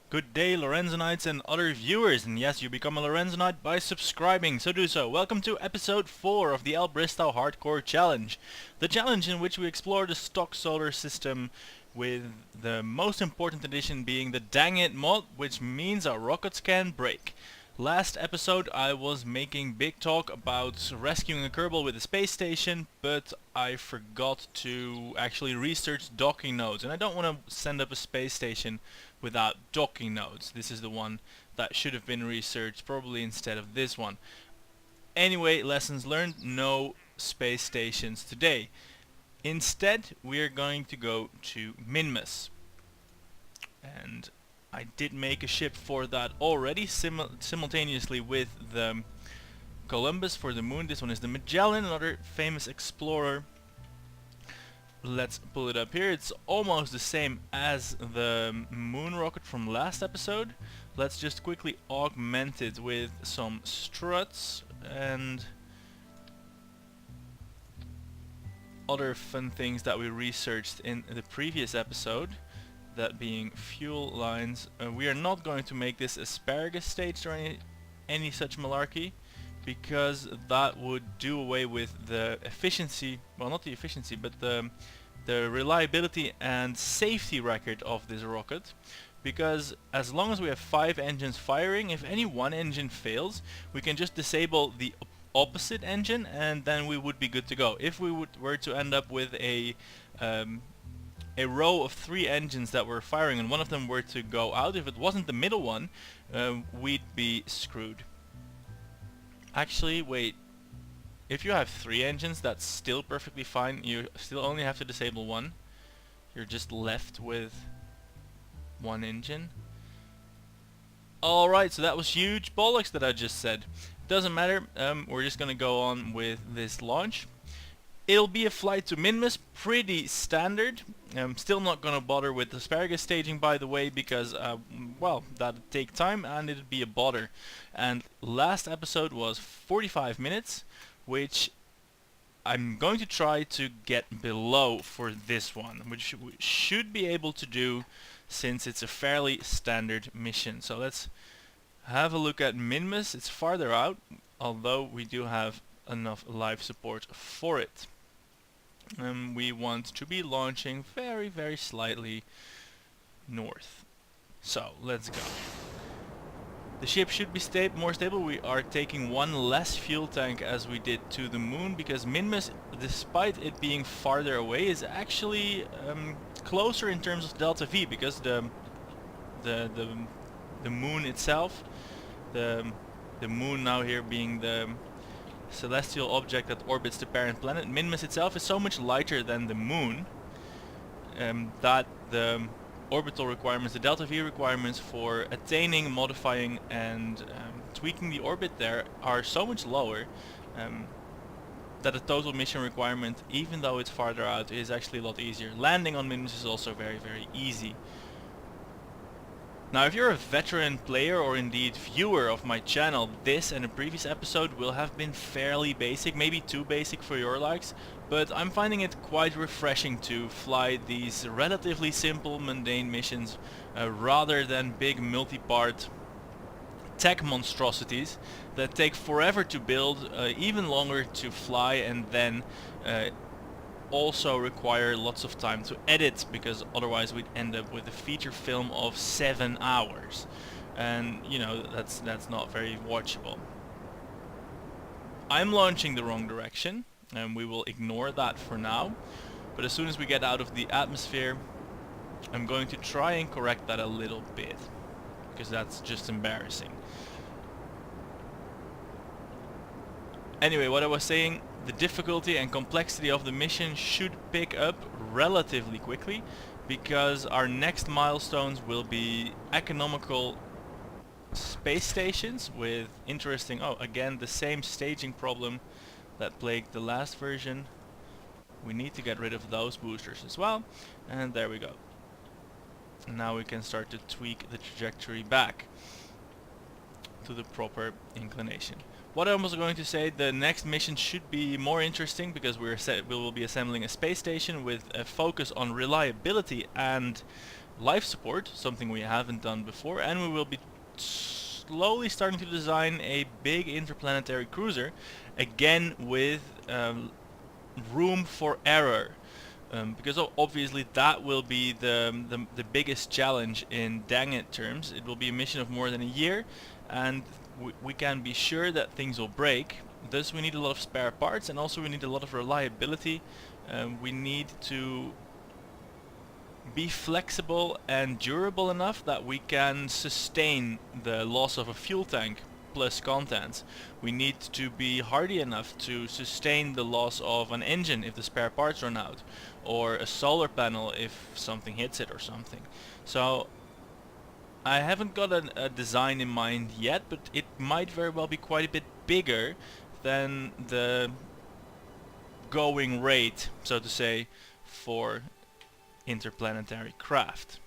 Good day, Lorenzonites and other viewers, and yes, you become a Lorenzonite by subscribing, so do so. Welcome to episode 4 of the EllBristow HardKore challenge. The challenge in which we explore the stock solar system with the most important addition being the DangIt mod, which means our rockets can break. Last episode I was making big talk about rescuing a Kerbal with a space station, but I forgot to actually research docking nodes, and I don't want to send up a space station without docking nodes. This is the one that should have been researched probably instead of this one. Anyway, lessons learned, no space stations today. Instead, we are going to go to Minmus. And I did make a ship for that already, simultaneously with the Columbus for the moon. This one is the Magellan, another famous explorer. Let's pull it up here. It's almost the same as the moon rocket from last episode. Let's just quickly augment it with some struts and other fun things that we researched in the previous episode. That being fuel lines. We are not going to make this asparagus stage or any such malarkey, because that would do away with the efficiency, well, not the efficiency, but the reliability and safety record of this rocket. Because as long as we have 5 engines firing, if any one engine fails, we can just disable the opposite engine and then we would be good to go. If we were to end up with a row of 3 engines that were firing and one of them were to go out, if it wasn't the middle one, we'd be screwed. Actually, wait. If you have 3 engines, that's still perfectly fine. You still only have to disable one. You're just left with 1 engine. Alright, so that was huge bollocks that I just said. Doesn't matter, we're just gonna go on with this launch. It'll be a flight to Minmus, pretty standard. I'm still not gonna bother with asparagus staging, by the way, because well, that'd take time and it'd be a bother. And last episode was 45 minutes, which I'm going to try to get below for this one, which we should be able to do since it's a fairly standard mission. So let's have a look at Minmus. It's farther out, although we do have enough life support for it. We want to be launching very, very slightly north. So let's go. The ship should be more stable. We are taking 1 less fuel tank as we did to the moon, because Minmus, despite it being farther away, is actually closer in terms of delta V, because the moon itself, the moon now here being the celestial object that orbits the parent planet, Minmus itself is so much lighter than the moon that the orbital requirements, the delta V requirements for attaining, modifying and tweaking the orbit there are so much lower that the total mission requirement, even though it's farther out, is actually a lot easier. Landing on Minmus is also very, very easy. Now, if you're a veteran player or indeed viewer of my channel, this and the previous episode will have been fairly basic, maybe too basic for your likes, but I'm finding it quite refreshing to fly these relatively simple, mundane missions rather than big multi-part tech monstrosities that take forever to build, even longer to fly, and then also require lots of time to edit, because otherwise we'd end up with a feature film of 7 hours, and you know, that's not very watchable. I'm launching the wrong direction and we will ignore that for now, but as soon as we get out of the atmosphere I'm going to try and correct that a little bit, because that's just embarrassing. Anyway, what I was saying, the difficulty and complexity of the mission should pick up relatively quickly, because our next milestones will be economical space stations with interesting, oh, again the same staging problem that plagued the last version. We need to get rid of those boosters as well, and there we go. Now we can start to tweak the trajectory back to the proper inclination. What I was going to say, the next mission should be more interesting, because we will be assembling a space station with a focus on reliability and life support, something we haven't done before, and we will be slowly starting to design a big interplanetary cruiser, again with room for error. Because obviously that will be the biggest challenge in DangIt terms. It will be a mission of more than a year, and we can be sure that things will break. Thus we need a lot of spare parts, and also we need a lot of reliability. We need to be flexible and durable enough that we can sustain the loss of a fuel tank plus contents. We need to be hardy enough to sustain the loss of an engine if the spare parts run out, or a solar panel if something hits it or something. So I haven't got a design in mind yet, but it might very well be quite a bit bigger than the going rate, so to say, for interplanetary craft.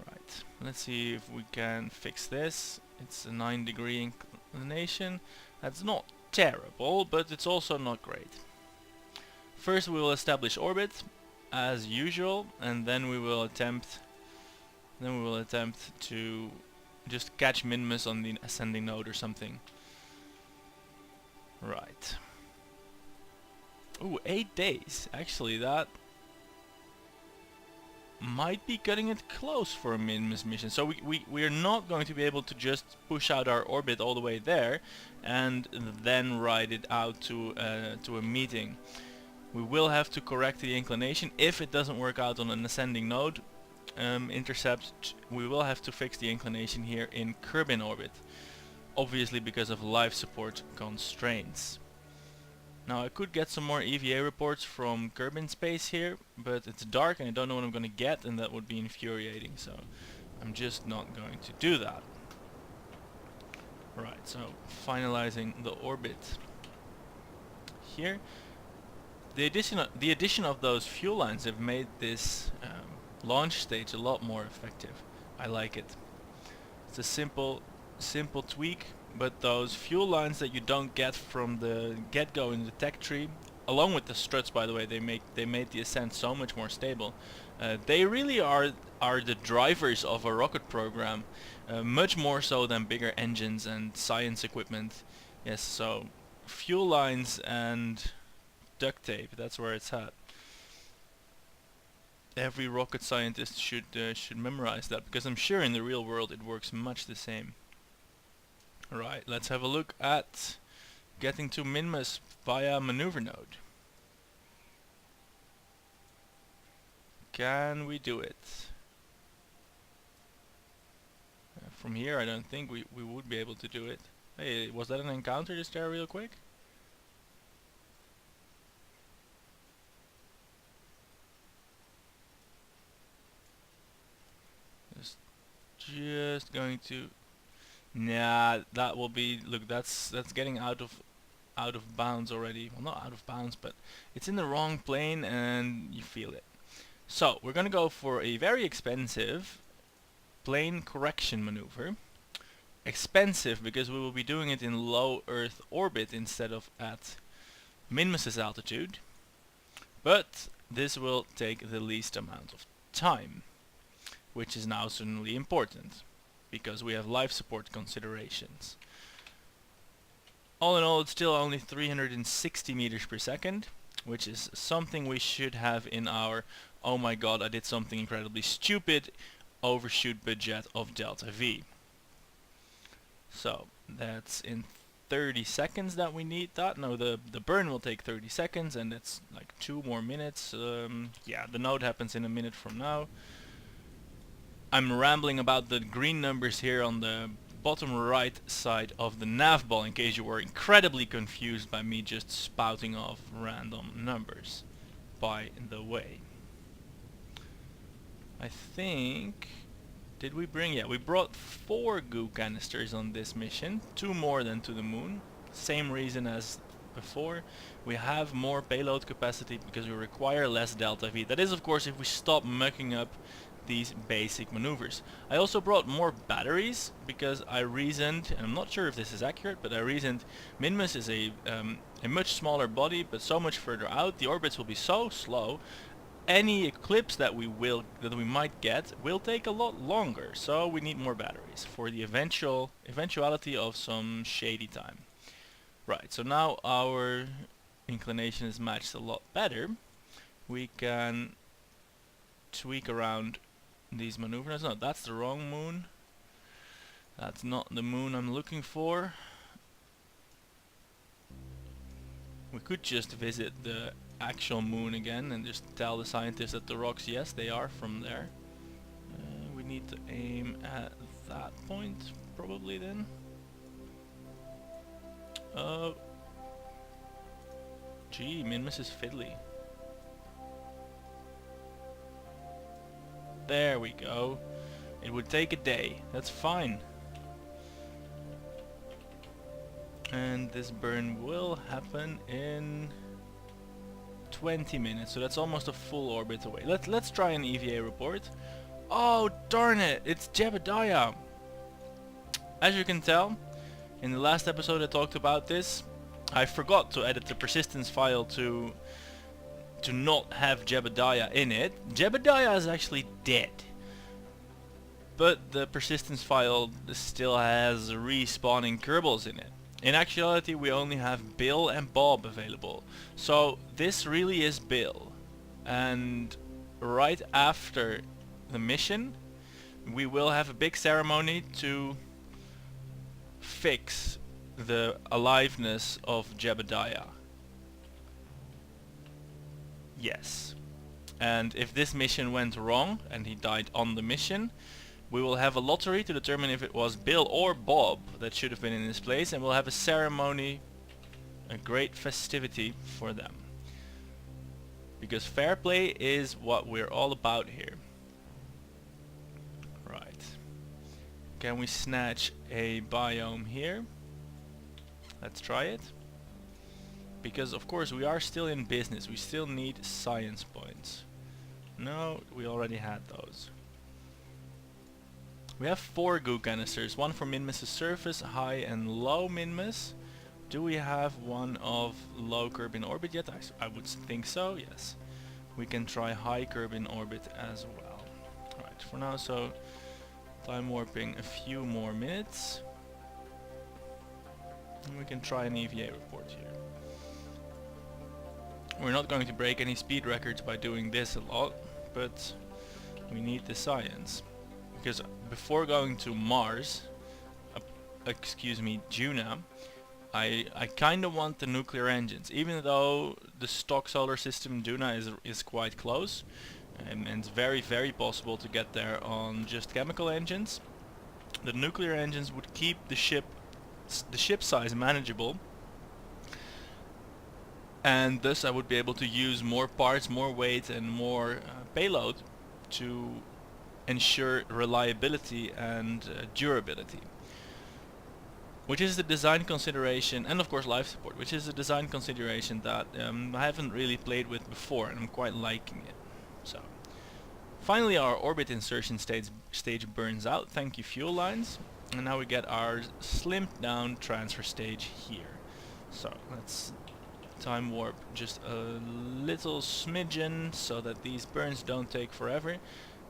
Right, let's see if we can fix this. It's a 9-degree inclination. That's not terrible, but it's also not great. First we will establish orbit as usual, and then we will attempt to just catch Minmus on the ascending node or something. Right. Ooh, 8 days. Actually, that might be cutting it close for a Minmus mission. So we are not going to be able to just push out our orbit all the way there and then ride it out to a meeting. We will have to correct the inclination. If it doesn't work out on an ascending node intercept, we will have to fix the inclination here in Kerbin orbit, obviously because of life support constraints. Now I could get some more EVA reports from Kerbin space here, but it's dark and I don't know what I'm going to get, and that would be infuriating, so I'm just not going to do that. Right, so finalizing the orbit here. The addition of those fuel lines have made this launch stage a lot more effective. I like it. It's a simple tweak, but those fuel lines that you don't get from the get-go in the tech tree, along with the struts, by the way, they made the ascent so much more stable. They really are the drivers of a rocket program, much more so than bigger engines and science equipment. Yes, so fuel lines and duct tape, that's where it's at. Every rocket scientist should memorize that, because I'm sure in the real world it works much the same. Right, let's have a look at getting to Minmus via maneuver node. Can we do it? From here I don't think we would be able to do it. Hey, was that an encounter just there real quick? Just going to... Nah, that will be... Look, that's getting out of bounds already. Well, not out of bounds, but it's in the wrong plane and you feel it. So, we're gonna go for a very expensive plane correction maneuver. Expensive because we will be doing it in low Earth orbit instead of at Minmus's altitude. But this will take the least amount of time, which is now certainly important, because we have life support considerations. All in all, it's still only 360 meters per second, which is something we should have in our, oh my god, I did something incredibly stupid, overshoot budget of Delta V. So, that's in 30 seconds that we need that. No, the burn will take 30 seconds, and it's like 2 more minutes. Yeah, the node happens in a minute from now. I'm rambling about the green numbers here on the bottom right side of the nav ball, in case you were incredibly confused by me just spouting off random numbers, by the way. I think... Did we bring... Yeah, we brought 4 goo canisters on this mission, 2 more than to the moon. Same reason as before. We have more payload capacity because we require less Delta V. That is, of course, if we stop mucking up these basic maneuvers. I also brought more batteries because I reasoned, and I'm not sure if this is accurate, but I reasoned Minmus is a much smaller body but so much further out. The orbits will be so slow, any eclipse that we might get will take a lot longer, so we need more batteries for the eventuality of some shady time. Right, so now our inclination is matched a lot better. We can tweak around these maneuvers. No, that's the wrong moon. That's not the moon I'm looking for. We could just visit the actual moon again and just tell the scientists that the rocks, yes, they are from there. We need to aim at that point, probably then. Gee, Minmus is fiddly. There we go. It would take a day. That's fine. And this burn will happen in 20 minutes, so that's almost a full orbit away. Let's try an EVA report. Oh darn it! It's Jebediah. As you can tell, in the last episode I talked about this. I forgot to edit the persistence file to not have Jebediah in it. Jebediah is actually dead, but the persistence file still has respawning Kerbals in it. In actuality, we only have Bill and Bob available, so this really is Bill. And right after the mission, we will have a big ceremony to fix the aliveness of Jebediah. Yes. And if this mission went wrong and he died on the mission, we will have a lottery to determine if it was Bill or Bob that should have been in his place, and we'll have a ceremony, a great festivity for them. Because fair play is what we're all about here. Right. Can we snatch a biome here? Let's try it. Because of course we are still in business, we still need science points. No, we already had those. We have 4 goo canisters, one for Minmus' surface, high and low Minmus. Do we have one of low curb in orbit yet? I would think so, yes. We can try high curb in orbit as well. Alright, for now, so time warping a few more minutes. And we can try an EVA report here. We're not going to break any speed records by doing this a lot, but we need the science. Because before going to Mars, Duna, I kind of want the nuclear engines, even though the stock solar system Duna is quite close, and it's very possible to get there on just chemical engines. The nuclear engines would keep the ship size manageable, and thus I would be able to use more parts, more weight, and more payload to ensure reliability and durability, which is the design consideration, and of course life support, which is a design consideration that I haven't really played with before, and I'm quite liking it. So finally our orbit insertion stage burns out, thank you fuel lines, and now we get our slimmed down transfer stage here. So let's time warp just a little smidgen so that these burns don't take forever.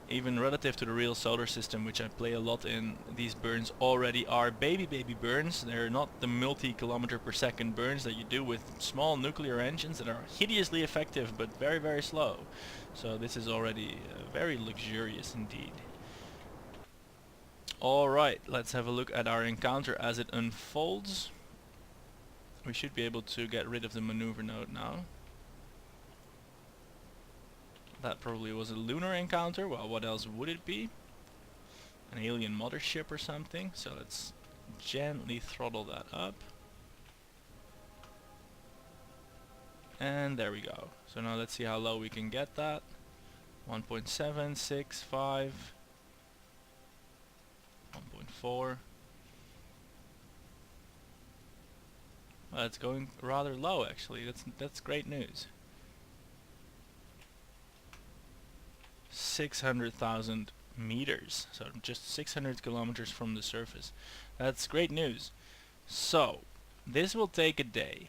Even relative to the real solar system, which I play a lot in, these burns already are baby burns. They're not the multi-kilometer per second burns that you do with small nuclear engines that are hideously effective but very slow. So this is already very luxurious indeed. Alright, let's have a look at our encounter as it unfolds. We should be able to get rid of the maneuver node now. That probably was a lunar encounter. Well, what else would it be? An alien mothership or something. So let's gently throttle that up. And there we go. So now let's see how low we can get that. 1.765, 1.4. Well, it's going rather low actually. That's great news. 600,000 meters, so just 600 kilometers from the surface. That's great news. So this will take a day.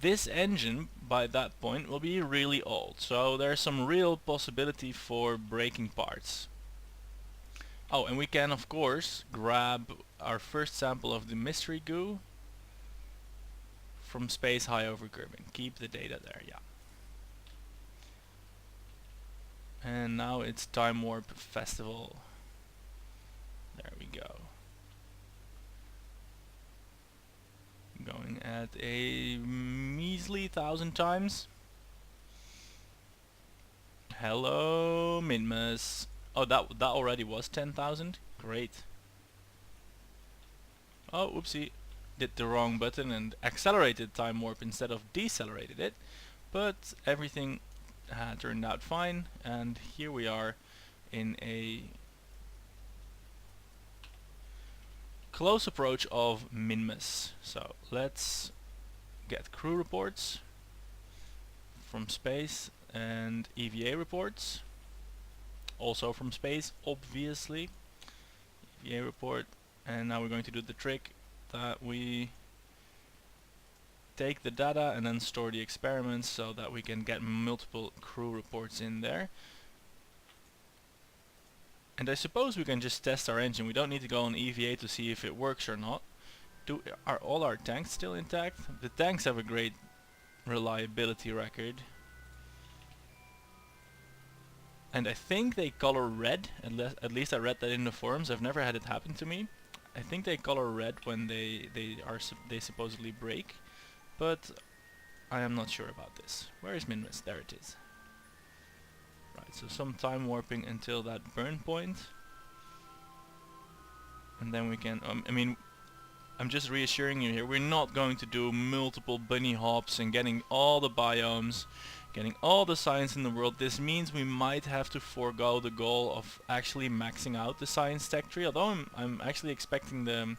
This engine by that point will be really old, so there's some real possibility for breaking parts. Oh, and we can of course grab our first sample of the mystery goo from space high over Kerbin. Keep the data there, yeah. And now it's Time Warp Festival. There we go. Going at a measly 1,000 times. Hello, Minmus. Oh, that already was 10,000. Great. Oh, oopsie. Did the wrong button and accelerated time warp instead of decelerated it. But everything turned out fine, and here we are in a close approach of Minmus. So let's get crew reports from space and EVA reports, also from space, obviously. EVA report, and now we're going to do the trick that we take the data and then store the experiments so that we can get multiple crew reports in there. And I suppose we can just test our engine. We don't need to go on EVA to see if it works or not. Are all our tanks still intact? The tanks have a great reliability record. And I think they color red, at least I read that in the forums. I've never had it happen to me. I think they color red when they supposedly break, but I am not sure about this. Where is Minmus? There it is. Right, so some time warping until that burn point, and then we can. I mean, I'm just reassuring you here. We're not going to do multiple bunny hops and getting all the biomes, getting all the science in the world. This means we might have to forego the goal of actually maxing out the science tech tree. Although I'm actually expecting the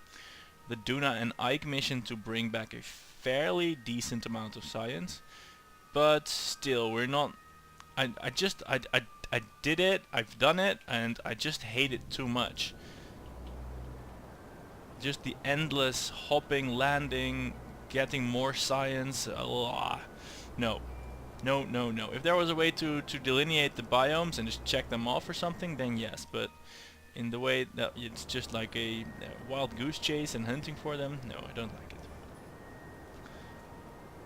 Duna and Ike mission to bring back a fairly decent amount of science, but still, we're not. I did it. I've done it, and I just hate it too much. Just the endless hopping, landing, getting more science. No. No, no, no. If there was a way to delineate the biomes and just check them off or something, then yes. But in the way that it's just like a wild goose chase and hunting for them, no, I don't like it.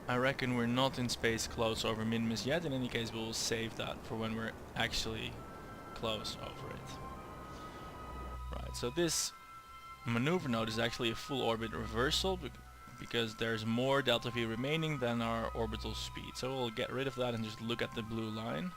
I reckon we're not in space close over Minmus yet. In any case, we'll save that for when we're actually close over it. Right, so this maneuver node is actually a full orbit reversal because there's more delta V remaining than our orbital speed. So we'll get rid of that and just look at the blue line.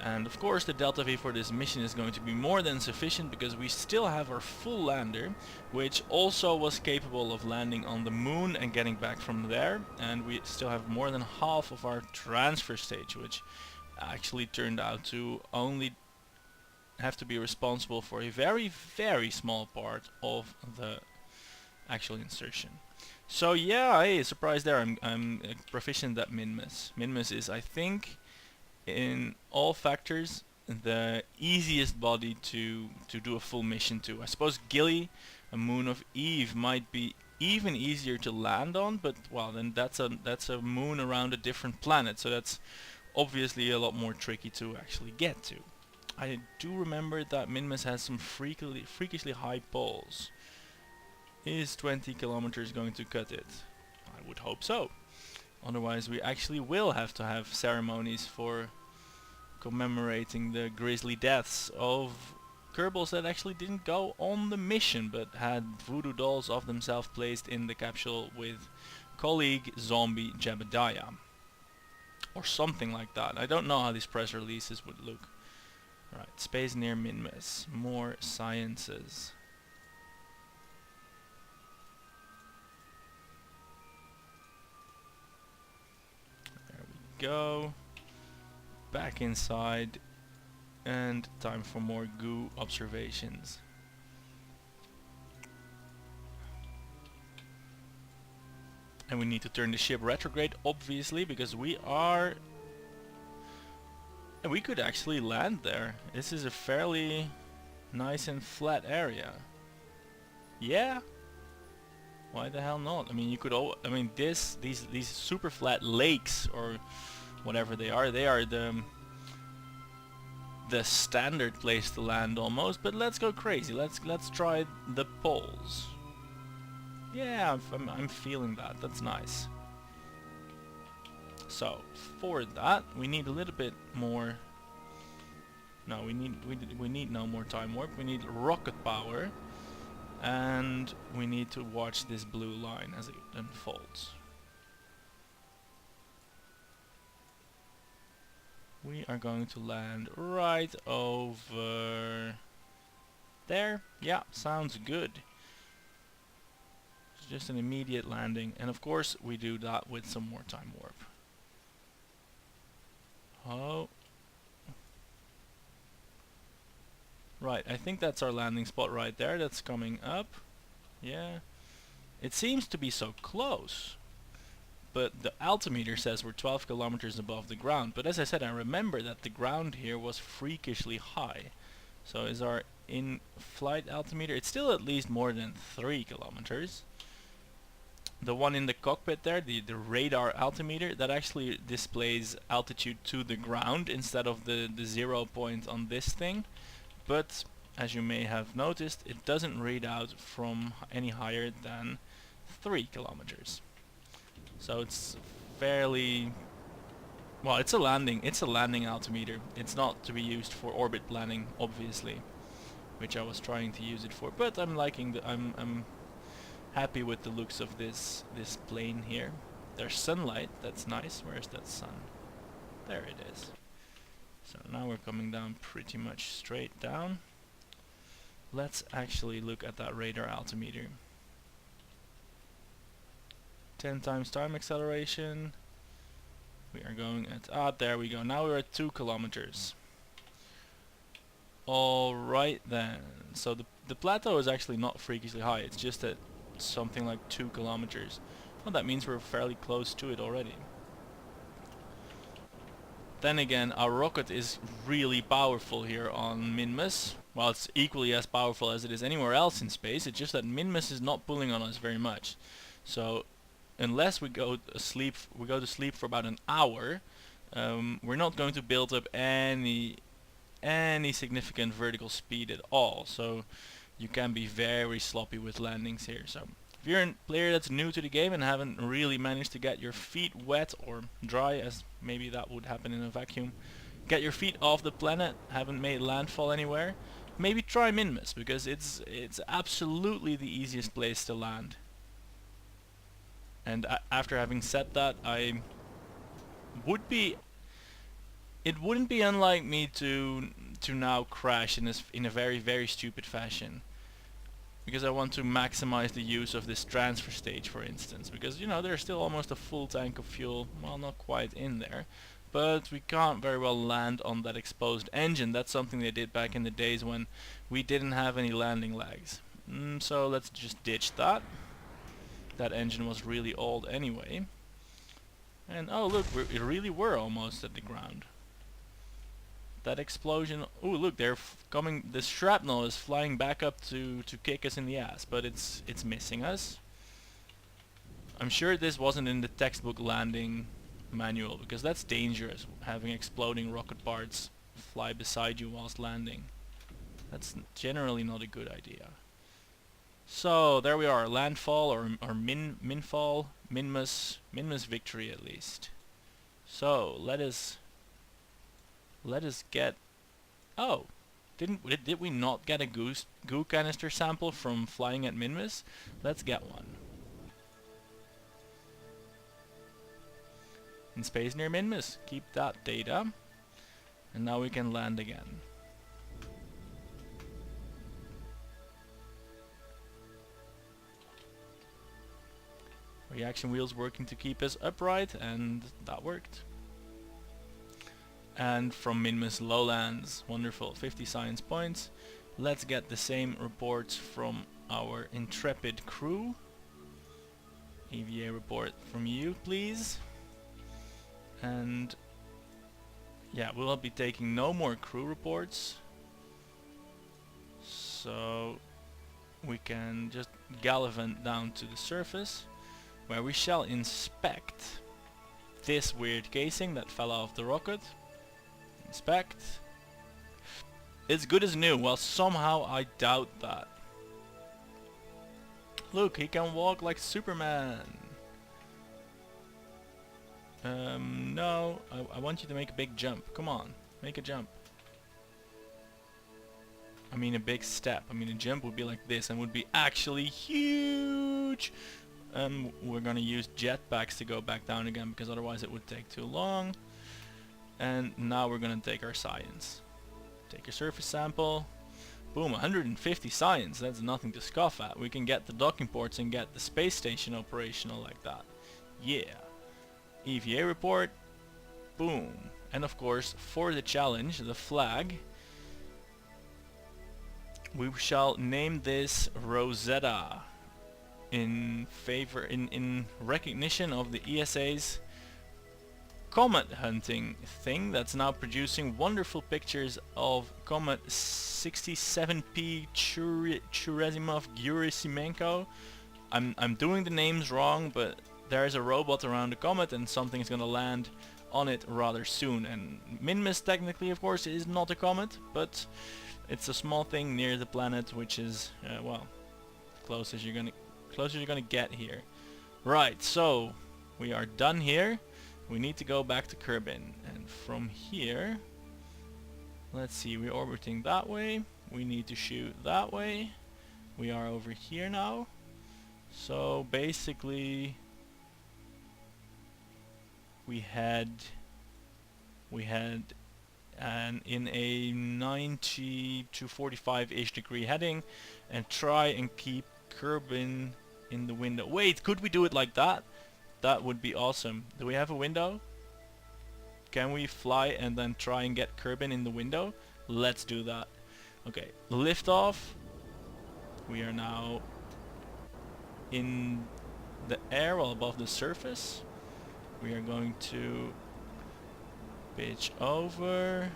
And of course the delta V for this mission is going to be more than sufficient because we still have our full lander, which also was capable of landing on the moon and getting back from there, and we still have more than half of our transfer stage, which actually turned out to only have to be responsible for a very, very small part of the actual insertion. So yeah, hey, surprise there, I'm proficient at Minmus. Minmus is, I think, in all factors the easiest body to do a full mission to. I suppose Gilly, a moon of Eve, might be even easier to land on, but well, then that's a moon around a different planet, so that's obviously a lot more tricky to actually get to. I do remember that Minmus has some freakishly high poles. Is 20 kilometers going to cut it? I would hope so. Otherwise we actually will have to have ceremonies for commemorating the grisly deaths of Kerbals that actually didn't go on the mission but had voodoo dolls of themselves placed in the capsule with colleague zombie Jebediah. Or something like that. I don't know how these press releases would look. Right, space near Minmus. More sciences. Go back inside, and time for more goo observations. And we need to turn the ship retrograde, obviously, because we are... And we could actually land there. This is a fairly nice and flat area. Yeah? Why the hell not? I mean, you could I mean, these super flat lakes or whatever they are the standard place to land almost. But let's go crazy. Let's try the poles. Yeah, I'm feeling that. That's nice. So for that, we need a little bit more. No, we need no more time warp. We need rocket power. And we need to watch this blue line as it unfolds. We are going to land right over there. Yeah, sounds good. It's just an immediate landing. And of course we do that with some more time warp. Oh. Right, I think that's our landing spot right there. That's coming up. Yeah. It seems to be so close. But the altimeter says we're 12 kilometers above the ground. But as I said, I remember that the ground here was freakishly high. So is our in-flight altimeter? It's still at least more than 3 kilometers. The one in the cockpit there, the radar altimeter, that actually displays altitude to the ground instead of the 0 point on this thing. But as you may have noticed, it doesn't read out from any higher than 3 kilometers. So it's fairly well, it's a landing altimeter. It's not to be used for orbit planning, obviously, which I was trying to use it for. But I'm liking I'm happy with the looks of this plane here. There's sunlight, that's nice. Where's that sun? There it is. So now we're coming down pretty much straight down. Let's actually look at that radar altimeter. 10 times time acceleration. We are going at, there we go. Now we're at 2 kilometers. Alright then. So the plateau is actually not freakishly high. It's just at something like 2 kilometers. Well, that means we're fairly close to it already. Then again, our rocket is really powerful here on Minmus. Well, it's equally as powerful as it is anywhere else in space. It's just that Minmus is not pulling on us very much. So unless we go to sleep for about an hour, we're not going to build up any significant vertical speed at all. So you can be very sloppy with landings here. So if you're a player that's new to the game and haven't really managed to get your feet wet or dry, as maybe that would happen in a vacuum, get your feet off the planet, haven't made landfall anywhere, maybe try Minmus, because it's absolutely the easiest place to land. And after having said that, it wouldn't be unlike me to now crash in a very, very stupid fashion. Because I want to maximize the use of this transfer stage, for instance. Because, you know, there's still almost a full tank of fuel, well, not quite in there. But we can't very well land on that exposed engine. That's something they did back in the days when we didn't have any landing legs. So let's just ditch that. That engine was really old anyway. And oh look, we really were almost at the ground. That explosion, oh look, they're coming, the shrapnel is flying back up to kick us in the ass, but it's missing us. I'm sure this wasn't in the textbook landing manual, because that's dangerous, having exploding rocket parts fly beside you whilst landing. That's generally not a good idea. So there we are, landfall or minfall, Minmus victory at least. So let us get. Oh, did we not get a goo canister sample from flying at Minmus? Let's get one. In space near Minmus, keep that data, and now we can land again. Reaction wheels working to keep us upright, and that worked. And from Minmus Lowlands, wonderful, 50 science points. Let's get the same reports from our intrepid crew. EVA report from you, please. And yeah, we'll be taking no more crew reports. So we can just gallivant down to the surface, where we shall inspect this weird casing that fell off the rocket. Inspect. It's good as new. Well, somehow I doubt that. Look, he can walk like Superman. No, I want you to make a big jump. Come on, make a jump. I mean a big step. I mean a jump would be like this and would be actually huge. We're gonna use jetpacks to go back down again because otherwise it would take too long. And now we're gonna take our science. Take your surface sample. Boom, 150 science. That's nothing to scoff at. We can get the docking ports and get the space station operational like that. Yeah. EVA report. Boom. And of course, for the challenge, the flag, we shall name this Rosetta in recognition of the ESA's comet hunting thing that's now producing wonderful pictures of comet 67P Churyumov-Gerasimenko. I'm doing the names wrong, but there's a robot around the comet and something is gonna land on it rather soon. And Minmus technically, of course, is not a comet, but it's a small thing near the planet, which is well, close as you're gonna get here. Right, so we are done here. We need to go back to Kerbin, and from here, let's see, we're orbiting that way. We need to shoot that way. We are over here now. So basically, we had in a 90 to 45-ish degree heading, and try and keep Kerbin in the window. Wait, could we do it like that? That would be awesome. Do we have a window? Can we fly and then try and get Kerbin in the window? Let's do that. Okay, lift off. We are now in the air, well above the surface. We are going to pitch over.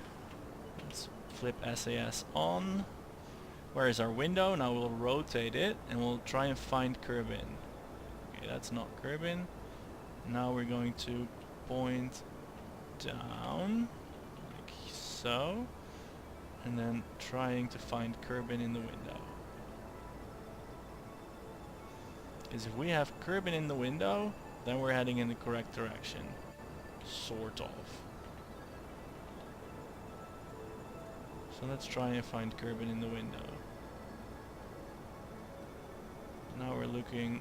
Let's flip SAS on. Where is our window? Now we'll rotate it and we'll try and find Kerbin. Okay, that's not Kerbin. Now we're going to point down, like so, and then trying to find Kerbin in the window. Because if we have Kerbin in the window, then we're heading in the correct direction. Sort of. So let's try and find Kerbin in the window. Now we're looking.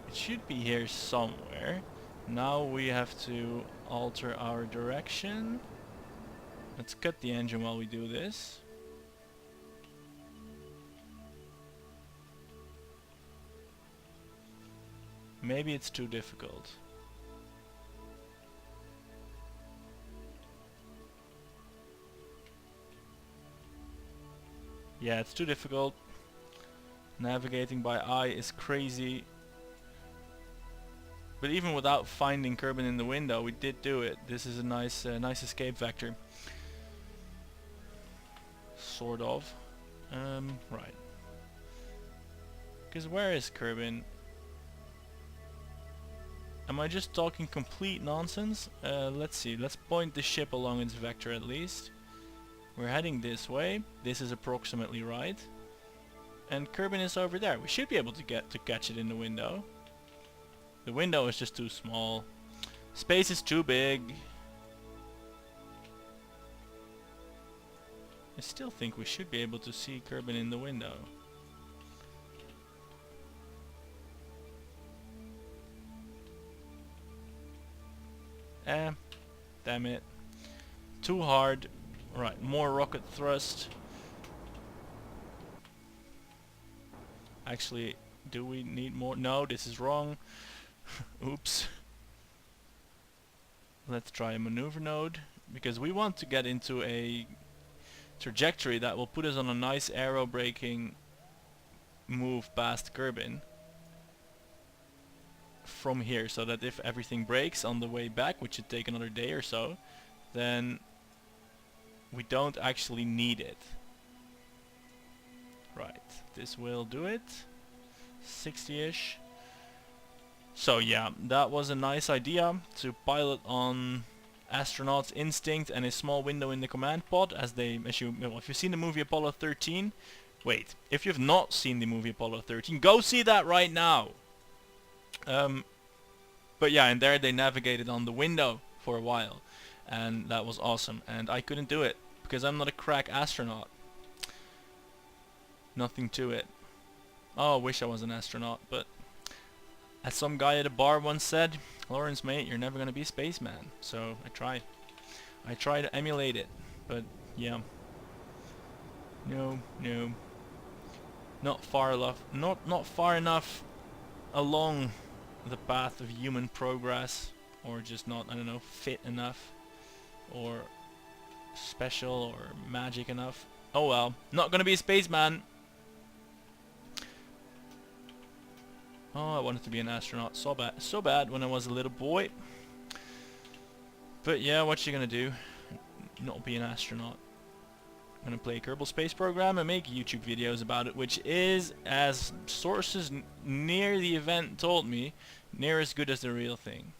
It should be here somewhere. Now we have to alter our direction. Let's cut the engine while we do this. Maybe it's too difficult. Yeah, it's too difficult. Navigating by eye is crazy. But even without finding Kerbin in the window, we did do it. This is a nice escape vector. Sort of. Right. Because where is Kerbin? Am I just talking complete nonsense? Let's see. Let's point the ship along its vector at least. We're heading this way. This is approximately right. And Kerbin is over there. We should be able to catch it in the window. The window is just too small. Space is too big. I still think we should be able to see Kerbin in the window. Damn it. Too hard. Right, more rocket thrust. Actually, do we need more? No, this is wrong. Oops. Let's try a maneuver node, because we want to get into a trajectory that will put us on a nice aero braking move past Kerbin from here, so that if everything breaks on the way back, which should take another day or so, then we don't actually need it. Right, this will do it. 60-ish. So yeah, that was a nice idea to pilot on astronaut's instinct and a small window in the command pod if you've seen the movie Apollo 13, wait, if you've not seen the movie Apollo 13, go see that right now. But yeah, and there they navigated on the window for a while, and that was awesome, and I couldn't do it because I'm not a crack astronaut. Nothing to it. Oh, I wish I was an astronaut, but as some guy at a bar once said, Lawrence mate, you're never gonna be a spaceman. So I try to emulate it, but yeah. No, not far enough. Not far enough along the path of human progress, or just not, I don't know, fit enough, or special, or magic enough. Oh well, not gonna be a spaceman. Oh, I wanted to be an astronaut so bad when I was a little boy. But yeah, what you gonna do? Not be an astronaut. I'm gonna play a Kerbal Space Program and make YouTube videos about it, which is, as sources near the event told me, near as good as the real thing.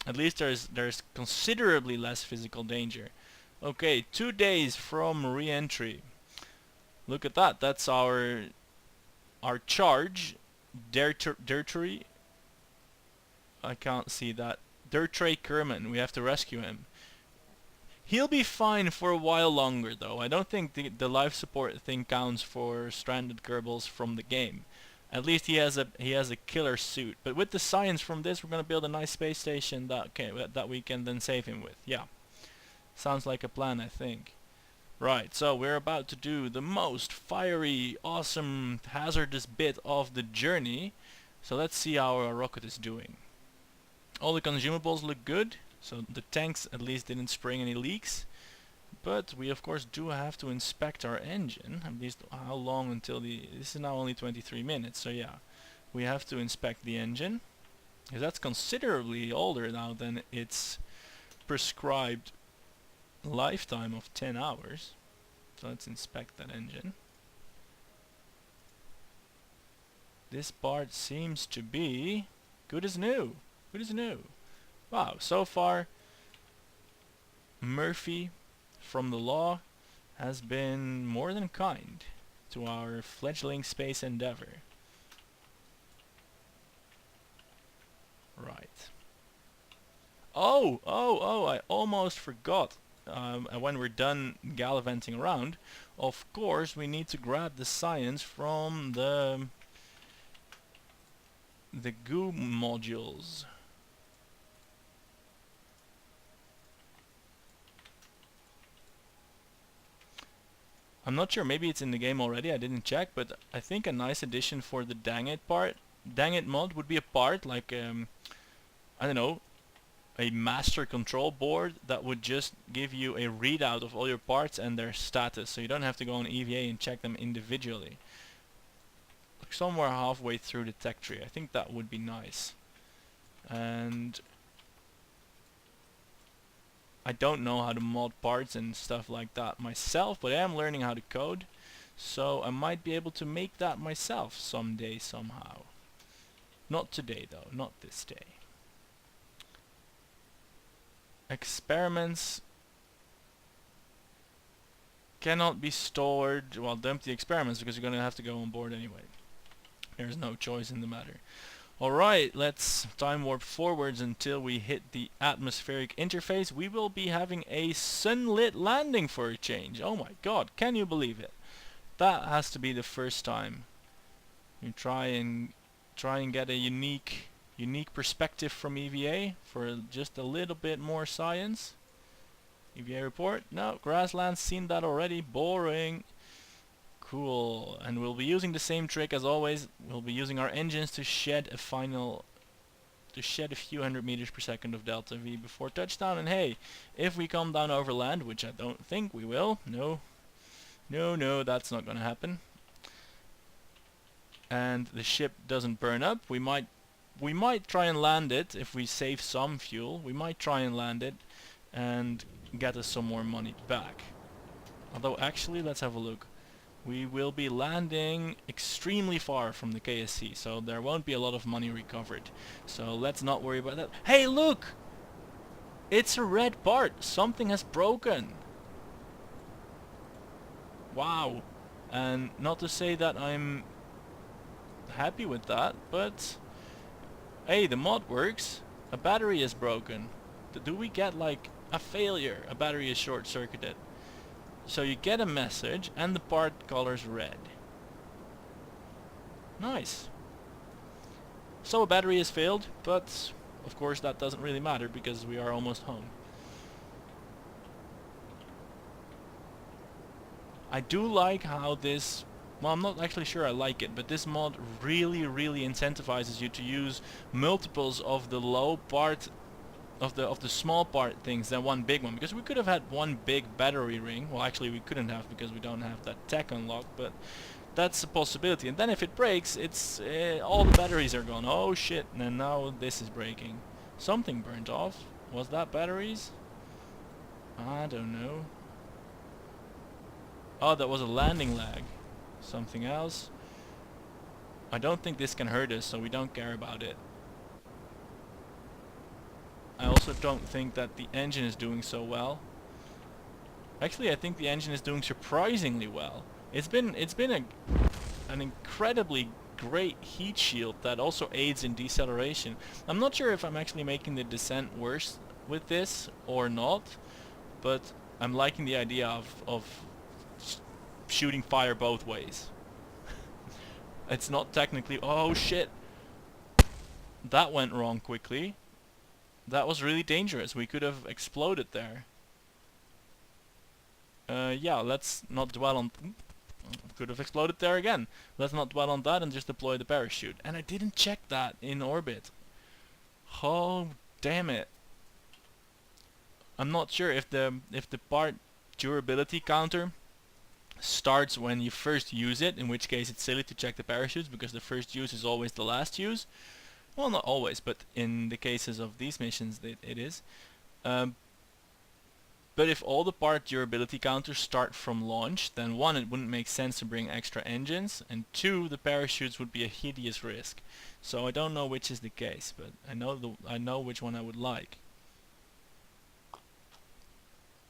At least there's considerably less physical danger. Okay, 2 days from re-entry. Look at that. That's our charge. Dirtry. I can't see that. Dirtray Kerman. We have to rescue him. He'll be fine for a while longer, though. I don't think the life support thing counts for stranded Kerbals from the game. At least he has a killer suit. But with the science from this, we're gonna build a nice space station that we can then save him with. Yeah, sounds like a plan, I think. Right, so we're about to do the most fiery, awesome, hazardous bit of the journey. So let's see how our rocket is doing. All the consumables look good, so the tanks at least didn't spring any leaks. But we of course do have to inspect our engine, at least how long until this is now only 23 minutes, so yeah. We have to inspect the engine, because that's considerably older now than its prescribed lifetime of 10 hours. So let's inspect that engine. This part seems to be good as new. Good as new. Wow, so far Murphy from the law has been more than kind to our fledgling space endeavor. Right. Oh, I almost forgot. When we're done gallivanting around, of course we need to grab the science from the goo modules. I'm not sure, maybe it's in the game already, I didn't check, but I think a nice addition for the DangIt part, DangIt mod would be a part like, I don't know, a master control board that would just give you a readout of all your parts and their status, so you don't have to go on EVA and check them individually. Like somewhere halfway through the tech tree, I think that would be nice. And I don't know how to mod parts and stuff like that myself, but I am learning how to code, so I might be able to make that myself someday, somehow. Not today though, not this day. Experiments cannot be stored. Well, dump the experiments because you're gonna have to go on board anyway. There's no choice in the matter. Alright, let's time warp forwards until we hit the atmospheric interface. We will be having a sunlit landing for a change. Oh my god, can you believe it? That has to be the first time. You try and get a unique perspective from EVA for just a little bit more science. EVA report? No, grassland, seen that already. Boring. Cool. And we'll be using the same trick as always. We'll be using our engines to shed a few hundred meters per second of delta V before touchdown. And hey, if we come down over land, which I don't think we will, no, that's not gonna happen, and the ship doesn't burn up, we might try and land it if we save some fuel. We might try and land it and get us some more money back. Although actually, let's have a look. we will be landing extremely far from the KSC, so there won't be a lot of money recovered. So let's not worry about that. Hey, look! It's a red part! Something has broken! Wow! And not to say that I'm happy with that, but hey, the mod works. A battery is broken. Do we get like a failure? A battery is short-circuited. So you get a message and the part color's red. Nice. So a battery has failed, but of course that doesn't really matter because we are almost home. I do like how this, well, I'm not actually sure I like it, but this mod really incentivizes you to use multiples of the low part of the small part things than one big one, because we could have had one big battery ring. Well, actually we couldn't have because we don't have that tech unlocked, but that's a possibility. And then if it breaks, it's all the batteries are gone. Oh shit, and now this is breaking. Something burnt off. Was that batteries? I don't know. Oh, that was a landing lag. Something else. I don't think this can hurt us, so we don't care about it. I also don't think that the engine is doing so well. Actually, I think the engine is doing surprisingly well. It's been an incredibly great heat shield that also aids in deceleration. I'm not sure if I'm actually making the descent worse with this or not, but I'm liking the idea of shooting fire both ways. It's not technically... Oh shit! That went wrong quickly. That was really dangerous. We could have exploded there. Yeah, let's not dwell on... Could have exploded there again. Let's not dwell on that and just deploy the parachute. And I didn't check that in orbit. Oh, damn it. I'm not sure if the part durability counter starts when you first use it, in which case it's silly to check the parachutes because the first use is always the last use. Well, not always, but in the cases of these missions it is. But if all the part durability counters start from launch, then one, it wouldn't make sense to bring extra engines, and two, the parachutes would be a hideous risk. So I don't know which is the case, but I know which one I would like.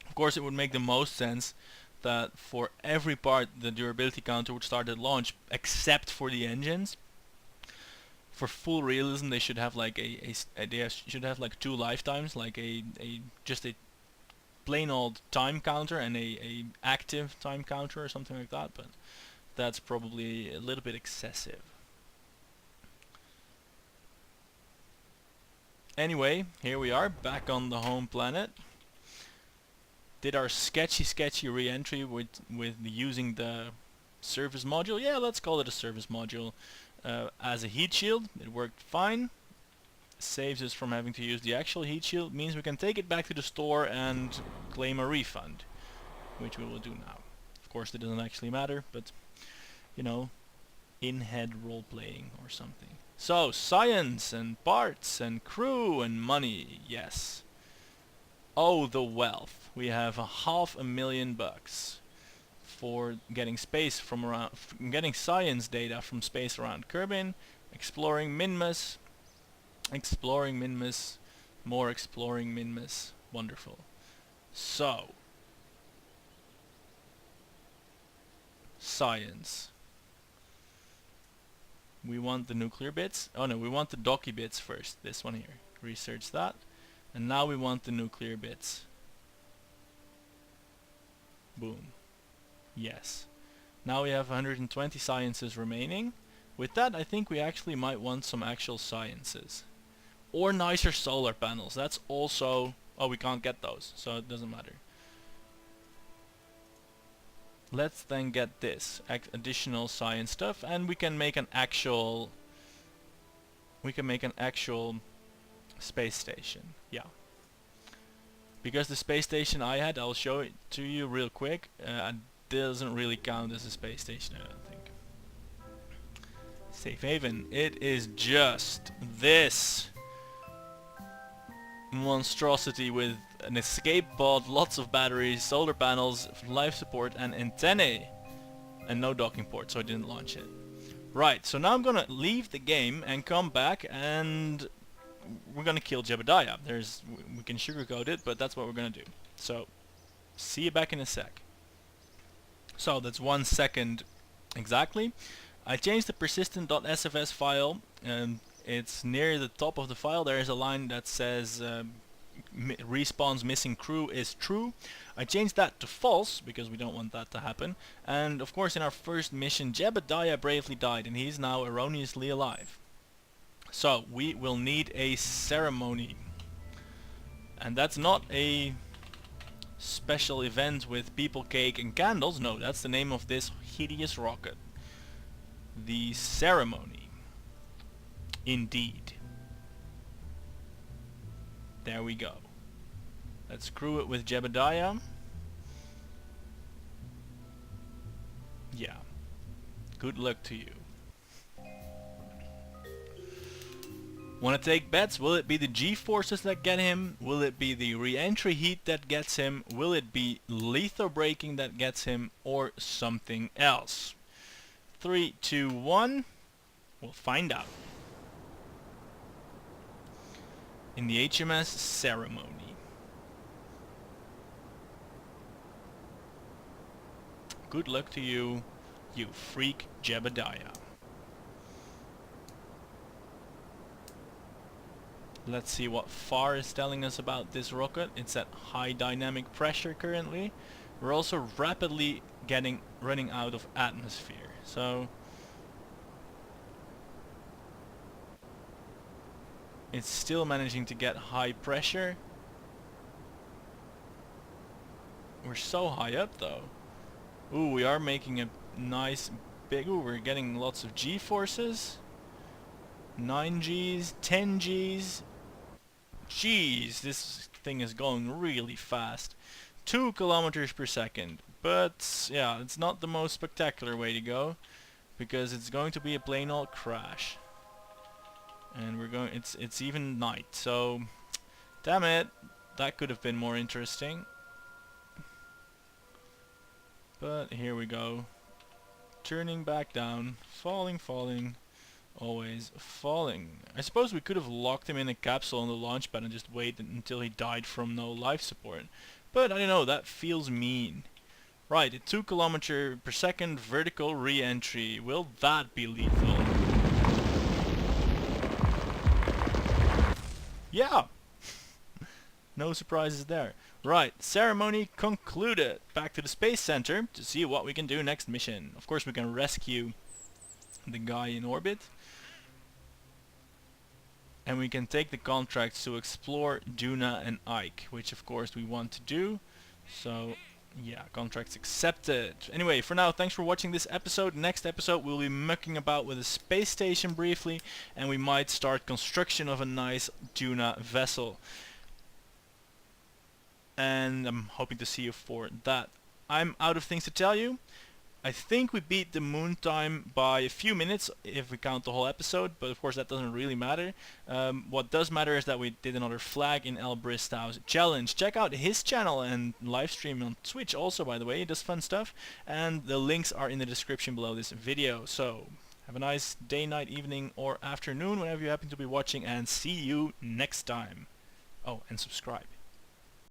Of course, it would make the most sense that for every part the durability counter would start at launch, except for the engines. For full realism, they should have like they should have like two lifetimes, like just a plain old time counter and a active time counter or something like that. But that's probably a little bit excessive. Anyway, here we are back on the home planet. Did our sketchy re-entry with using the service module. Yeah, let's call it a service module. As a heat shield, it worked fine. Saves us from having to use the actual heat shield. Means we can take it back to the store and claim a refund, which we will do now. Of course, it doesn't actually matter, but you know, in-head role-playing or something. So, science and parts and crew and money, yes. Oh, the wealth. We have $500,000 for getting getting science data from space around Kerbin, exploring Minmus, more exploring Minmus. Wonderful. So, science. We want the nuclear bits. Oh no, we want the docky bits first. This one here. Research that. And now we want the nuclear bits. Boom. Yes. Now we have 120 sciences remaining. With that, I think we actually might want some actual sciences. Or nicer solar panels. That's also... Oh, we can't get those, so it doesn't matter. Let's then get this additional science stuff, and we can make an actual... space station. Yeah. Because the space station I had, I'll show it to you real quick, doesn't really count as a space station, I don't think. Safe haven. It is just this monstrosity with an escape pod, lots of batteries, solar panels, life support and antennae. and no docking port, so I didn't launch it. Right, so now I'm gonna leave the game and come back, and we're gonna kill Jebediah. We can sugarcoat it, but that's what we're gonna do. So, see you back in a sec. So that's 1 second exactly. I changed the persistent.sfs file, and it's near the top of the file. There is a line that says respawn's missing crew is true. I changed that to false because we don't want that to happen. And of course in our first mission Jebediah bravely died and he's now erroneously alive. So we will need a ceremony. And that's not a special event with people, cake and candles. No, that's the name of this hideous rocket. The ceremony. Indeed. There we go. Let's crew it with Jebediah. Yeah. Good luck to you. Wanna take bets? Will it be the G-forces that get him? Will it be the re-entry heat that gets him? Will it be litho braking that gets him? Or something else? 3, 2, 1. We'll find out. In the HMS ceremony. Good luck to you, you freak Jebediah. Let's see what FAR is telling us about this rocket. It's at high dynamic pressure currently. We're also rapidly running out of atmosphere. So it's still managing to get high pressure. We're so high up though. Ooh, we are making a nice big... Ooh, we're getting lots of G-forces. 9 Gs, 10 Gs. Jeez, this thing is going really fast. 2 kilometers per second. But, yeah, it's not the most spectacular way to go. Because it's going to be a plain old crash. And we're going... It's even night, so... Damn it! That could have been more interesting. But here we go. Turning back down. Falling, falling. Always falling. I suppose we could have locked him in a capsule on the launch pad and just waited until he died from no life support. But I don't know, that feels mean. Right, a 2 kilometer per second vertical re-entry. Will that be lethal? Yeah! No surprises there. Right, ceremony concluded. Back to the Space Center to see what we can do next mission. Of course we can rescue the guy in orbit. And we can take the contracts to explore Duna and Ike, which of course we want to do. So yeah, contracts accepted. Anyway, for now, thanks for watching this episode. Next episode we'll be mucking about with a space station briefly, and we might start construction of a nice Duna vessel. And I'm hoping to see you for that. I'm out of things to tell you. I think we beat the moon time by a few minutes if we count the whole episode, but of course that doesn't really matter. What does matter is that we did another flag in EllBristow's challenge. Check out his channel and live stream on Twitch also, by the way. He does fun stuff, and the links are in the description below this video. So have a nice day, night, evening, or afternoon whenever you happen to be watching, and see you next time. Oh, and subscribe.